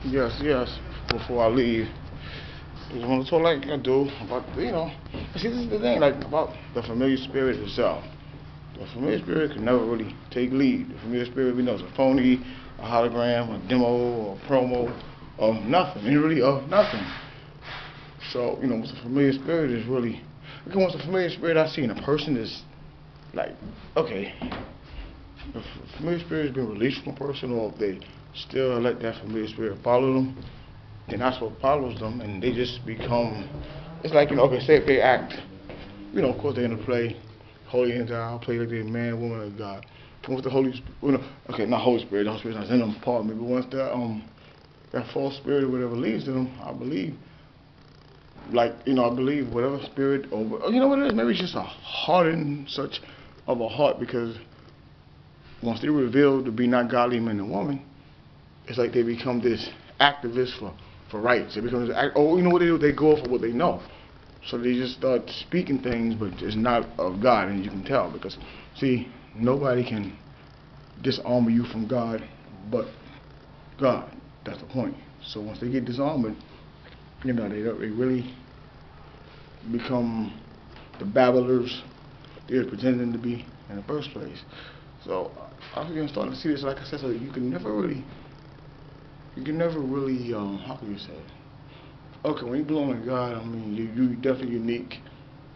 Yes, yes. Before I leave, I just want to talk like I do about, see, this is the thing, like, about the familiar spirit itself. The familiar spirit can never really take lead. The familiar spirit, we know, is a phony, a hologram, a demo, or a promo, or nothing. It really, of nothing. So, what's a familiar spirit is really, because once a familiar spirit I see in a person is, like, okay, if a familiar spirit has been released from a person, or if they still let that familiar spirit follow them, then that's what follows them, and they just become, it's like, okay, say if they act, of course they're going to play holy and thou, play like they're a man, woman, of God. Once the Holy Spirit, okay, not Holy Spirit, the Holy Spirit's not in them, pardon me, but once that false spirit or whatever leaves to them, I believe, like, I believe whatever spirit, or you know what it is, maybe it's just a hardened such of a heart, because once they're revealed to be not godly men and women, it's like they become this activist for rights. They become this you know what they do? They go off of what they know. So they just start speaking things, but it's not of God, and you can tell, because, see, nobody can disarm you from God but God. That's the point. So once they get disarmed, they really become the babblers they're pretending to be in the first place. So I'm starting to see this, like I said, so you can never really, how can you say it? Okay, when you belong to God, I mean, you definitely unique.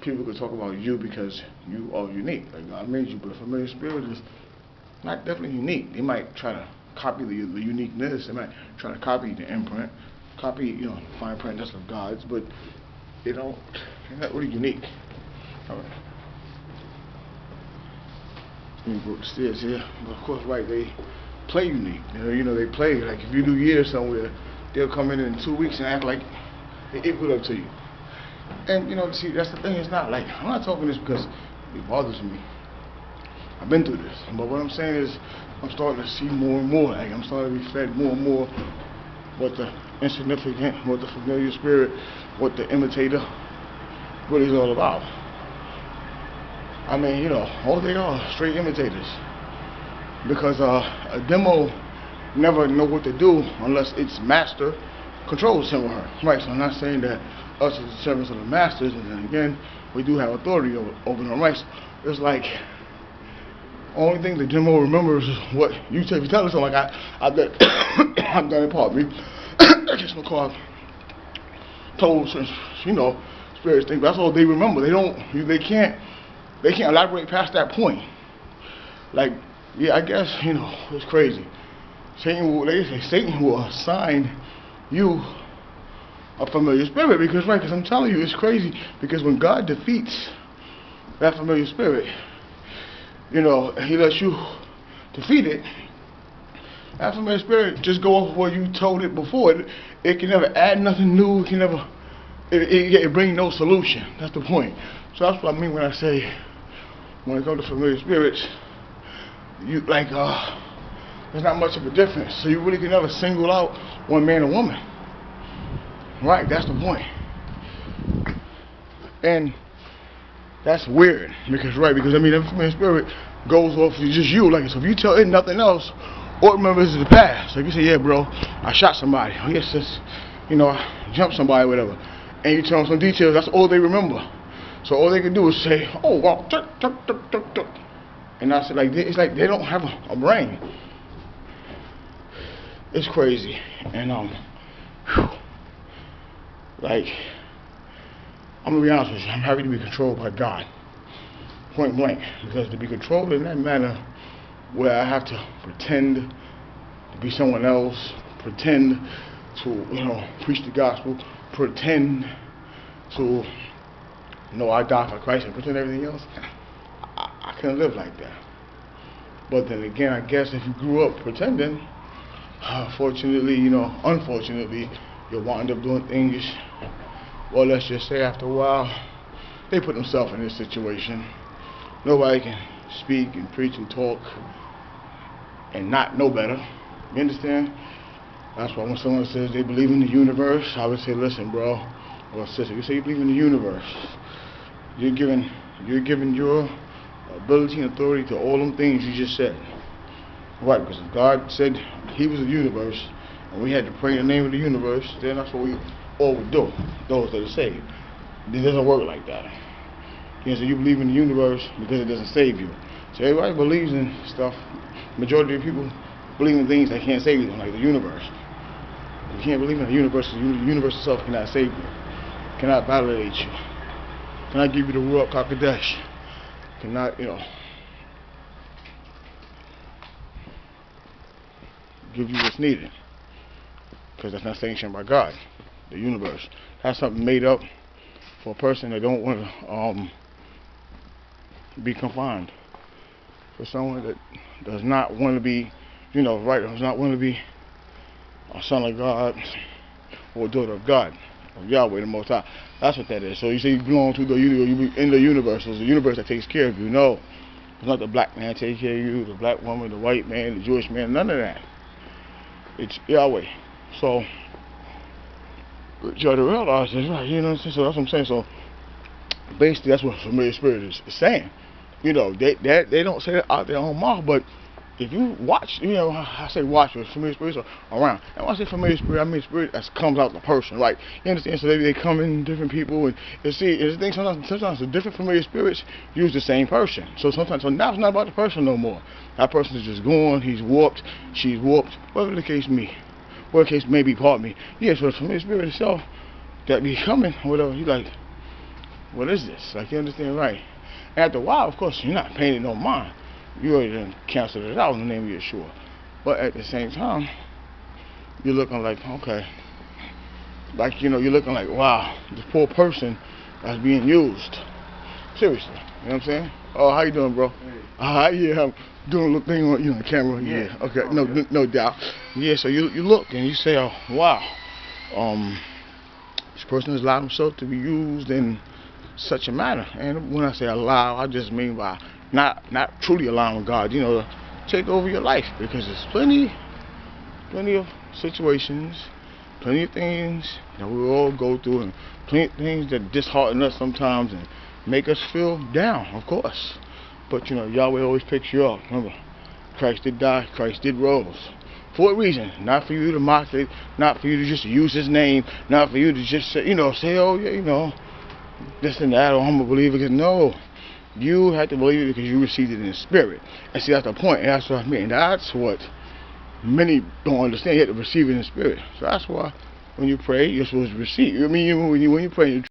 People could talk about you because you are unique. Like, God made you, but a familiar spirit is not definitely unique. They might try to copy the uniqueness. They might try to copy the imprint, copy, the fine print that's of God's, but they're not really unique. All right. Let me go upstairs here. But of course, right, they play unique. They play, like, if you do years somewhere, they'll come in 2 weeks and act like they equal up to you. And, see, that's the thing. It's not like, I'm not talking this because it bothers me. I've been through this. But what I'm saying is, I'm starting to see more and more. Like, I'm starting to be fed more and more what the insignificant, what the familiar spirit, what the imitator really is all about. I mean, all they are, straight imitators. Because a demo never know what to do unless its master controls him or her. Right, so I'm not saying that us as the servants of the masters, and then again, we do have authority over them, right? So it's like, only thing the demo remembers is what you tell. If you tell us something, like I've done, I've done it, pardon me. I guess my car told, spirits things, but that's all they remember. They can't elaborate past that point. Like, yeah, I guess, it's crazy. Satan will assign you a familiar spirit, because I'm telling you, it's crazy, because when God defeats that familiar spirit, he lets you defeat it. That familiar spirit just go off what you told it before. It can never add nothing new. It can never, it bring no solution. That's the point. So that's what I mean when I say, when it comes to familiar spirits, there's not much of a difference. So you really can never single out one man or woman. Right, that's the point. And that's weird, because the familiar spirit goes off of just you. Like, so if you tell it nothing else, all it remembers is the past. So if you say, yeah, bro, I shot somebody. Oh, yes, sis, I jumped somebody, whatever. And you tell them some details, that's all they remember. So all they can do is say, oh, well, and I said, it's like they don't have a brain. It's crazy. And like, I'm gonna be honest with you, I'm happy to be controlled by God, point blank, because to be controlled in that manner, where I have to pretend to be someone else, pretend to, preach the gospel, pretend to, I die for Christ, and pretend everything else, I can't live like that. But then again, I guess if you grew up pretending, unfortunately, you'll wind up doing things, well, let's just say after a while, they put themselves in this situation. Nobody can speak and preach and talk and not know better. You understand? That's why when someone says they believe in the universe, I would say, listen, bro, or sister, you say you believe in the universe, you're giving your ability and authority to all them things you just said. Right, because if God said he was the universe, and we had to pray in the name of the universe, then that's what we all would do, those that are saved. It doesn't work like that. You know, so you believe in the universe because it doesn't save you. So everybody believes in stuff. Majority of people believe in things that can't save them, like the universe. You can't believe in the universe. The universe itself cannot save you, cannot validate you, cannot give you the Ruach HaKodesh, cannot, give you what's needed, because that's not sanctioned by God. The universe, that's something made up for a person that don't want to be confined, for someone that does not want to be, does not want to be a son of God or a daughter of God, of Yahweh the Most High. That's what that is. So you say you belong to the universe, you be in the universe. So it's the universe that takes care of you. No, it's not the black man taking care of you, the black woman, the white man, the Jewish man, none of that. It's Yahweh. So you try to realize this, right? You know what I'm saying? So that's what I'm saying. So basically, that's what familiar spirit is saying. They don't say it out their own mouth, but if you watch, I say watch, but familiar spirits are around. And when I say familiar spirit, I mean spirit that comes out the person, right? You understand? So they come in different people, and you see, it's things sometimes the different familiar spirits use the same person. So now it's not about the person no more. That person is just gone. He's warped. She's warped. Whatever the case may be, pardon me. Yeah, so the familiar spirit itself that be coming, whatever, you like, what is this? Like, you understand, right? And after a while, of course, you're not paying it no mind. You already done canceled it out in the name of Yeshua. But at the same time, you're looking like, okay, like, you're looking like, wow, this poor person that's being used. Seriously, you know what I'm saying? Oh, how you doing, bro? Hey. Yeah, I'm doing a little thing on, camera. Yeah. Okay, no doubt. Yeah, so you look and you say, oh, wow, this person has allowed himself to be used in such a manner. And when I say allow, I just mean by not truly allowing God, to take over your life, because there's plenty of situations, plenty of things that we all go through, and plenty of things that dishearten us sometimes and make us feel down, of course. But Yahweh always picks you up. Remember, Christ did die, Christ did rose. For a reason, not for you to mock it, not for you to just use his name, not for you to just say, oh yeah, this and that, or I'm a believer. Because no, you have to believe it because you received it in the spirit. And see, that's the point. And that's what I mean. That's what many don't understand. You have to receive it in the spirit. So that's why when you pray, you're supposed to receive. I mean, when you pray,